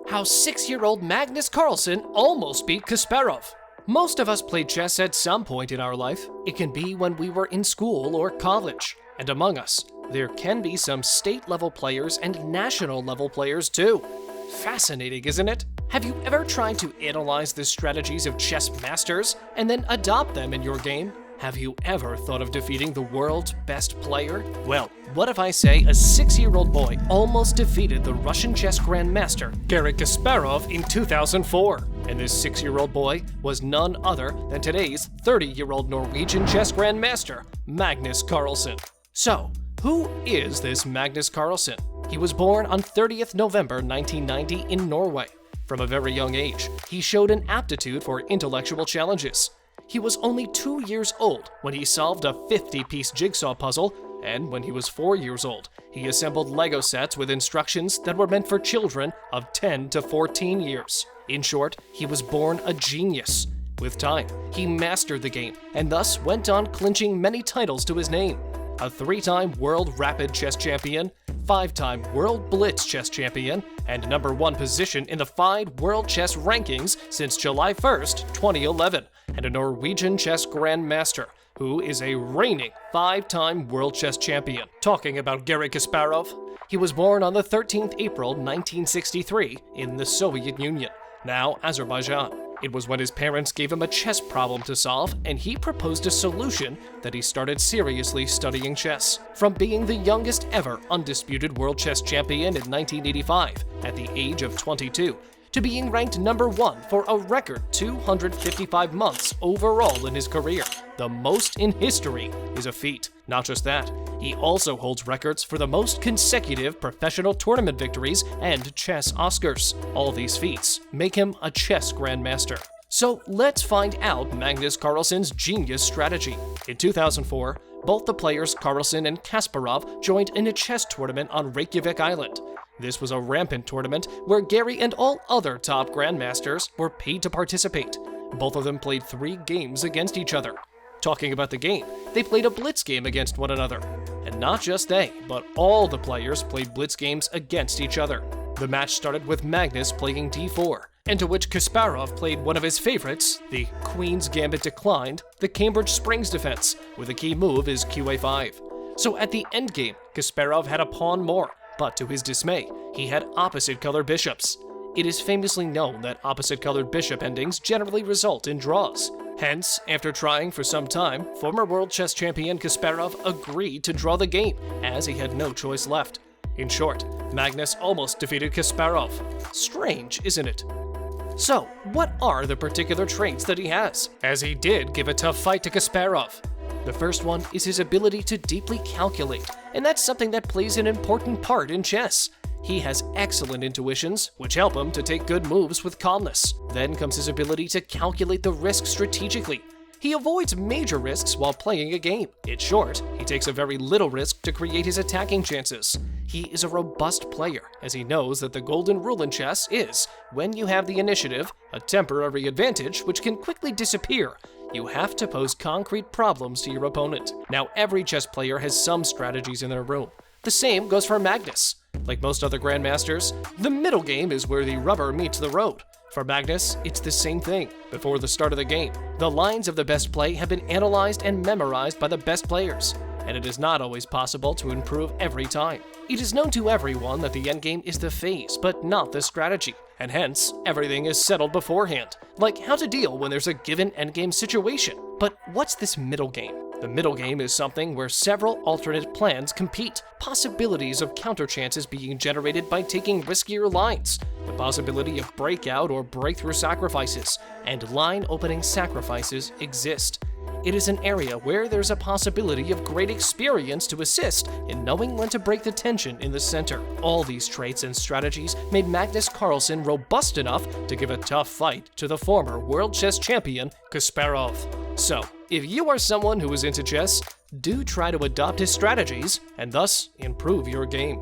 How 6-year-old Magnus Carlsen almost beat Kasparov. Most of us played chess at some point in our life. It can be when we were in school or college. And among us, there can be some state-level players and national-level players too. Fascinating, isn't it? Have you ever tried to analyze the strategies of chess masters and then adopt them in your game? Have you ever thought of defeating the world's best player? Well, what if I say a 6-year-old boy almost defeated the Russian chess grandmaster, Garry Kasparov, in 2004? And this 6-year-old boy was none other than today's 30-year-old Norwegian chess grandmaster, Magnus Carlsen. So, who is this Magnus Carlsen? He was born on 30th November 1990 in Norway. From a very young age, he showed an aptitude for intellectual challenges. He was only 2 years old when he solved a 50-piece jigsaw puzzle, and when he was 4 years old, he assembled Lego sets with instructions that were meant for children of 10 to 14 years. In short, he was born a genius. With time, he mastered the game, and thus went on clinching many titles to his name. A 3-time World Rapid Chess Champion, 5-time World Blitz Chess Champion, and #1 position in the FIDE World Chess Rankings since July 1st, 2011, and a Norwegian chess grandmaster, who is a reigning 5-time World Chess Champion. Talking about Garry Kasparov, he was born on the 13th April 1963 in the Soviet Union, now Azerbaijan. It was when his parents gave him a chess problem to solve, and he proposed a solution that he started seriously studying chess. From being the youngest ever undisputed world chess champion in 1985 at the age of 22, to being ranked #1 for a record 255 months overall in his career. The most in history is a feat. Not just that, he also holds records for the most consecutive professional tournament victories and chess Oscars. All these feats make him a chess grandmaster. So let's find out Magnus Carlsen's genius strategy. In 2004, both the players Carlsen and Kasparov joined in a chess tournament on Reykjavik Island. This was a rampant tournament where Garry and all other top grandmasters were paid to participate. Both of them played 3 games against each other. Talking about the game, they played a blitz game against one another. And not just they, but all the players played blitz games against each other. The match started with Magnus playing d4, into which Kasparov played one of his favorites, the Queen's Gambit declined, the Cambridge Springs defense, with a key move is qa5. So at the endgame, Kasparov had a pawn more, but to his dismay, he had opposite-colored bishops. It is famously known that opposite-colored bishop endings generally result in draws. Hence, after trying for some time, former world chess champion Kasparov agreed to draw the game, as he had no choice left. In short, Magnus almost defeated Kasparov. Strange, isn't it? So, what are the particular traits that he has, as he did give a tough fight to Kasparov? The first one is his ability to deeply calculate, and that's something that plays an important part in chess. He has excellent intuitions, which help him to take good moves with calmness. Then comes his ability to calculate the risks strategically. He avoids major risks while playing a game. In short, he takes a very little risk to create his attacking chances. He is a robust player, as he knows that the golden rule in chess is, when you have the initiative, a temporary advantage which can quickly disappear. You have to pose concrete problems to your opponent. Now, every chess player has some strategies in their room. The same goes for Magnus. Like most other grandmasters, the middle game is where the rubber meets the road. For Magnus, it's the same thing. Before the start of the game, the lines of the best play have been analyzed and memorized by the best players, and it is not always possible to improve every time. It is known to everyone that the endgame is the phase, but not the strategy, and hence, everything is settled beforehand, like how to deal when there's a given endgame situation. But what's this middle game? The middle game is something where several alternate plans compete, possibilities of counter chances being generated by taking riskier lines, the possibility of breakout or breakthrough sacrifices, and line opening sacrifices exist. It is an area where there's a possibility of great experience to assist in knowing when to break the tension in the center. All these traits and strategies made Magnus Carlsen robust enough to give a tough fight to the former world chess champion, Kasparov. So, if you are someone who is into chess, do try to adopt his strategies and thus improve your game.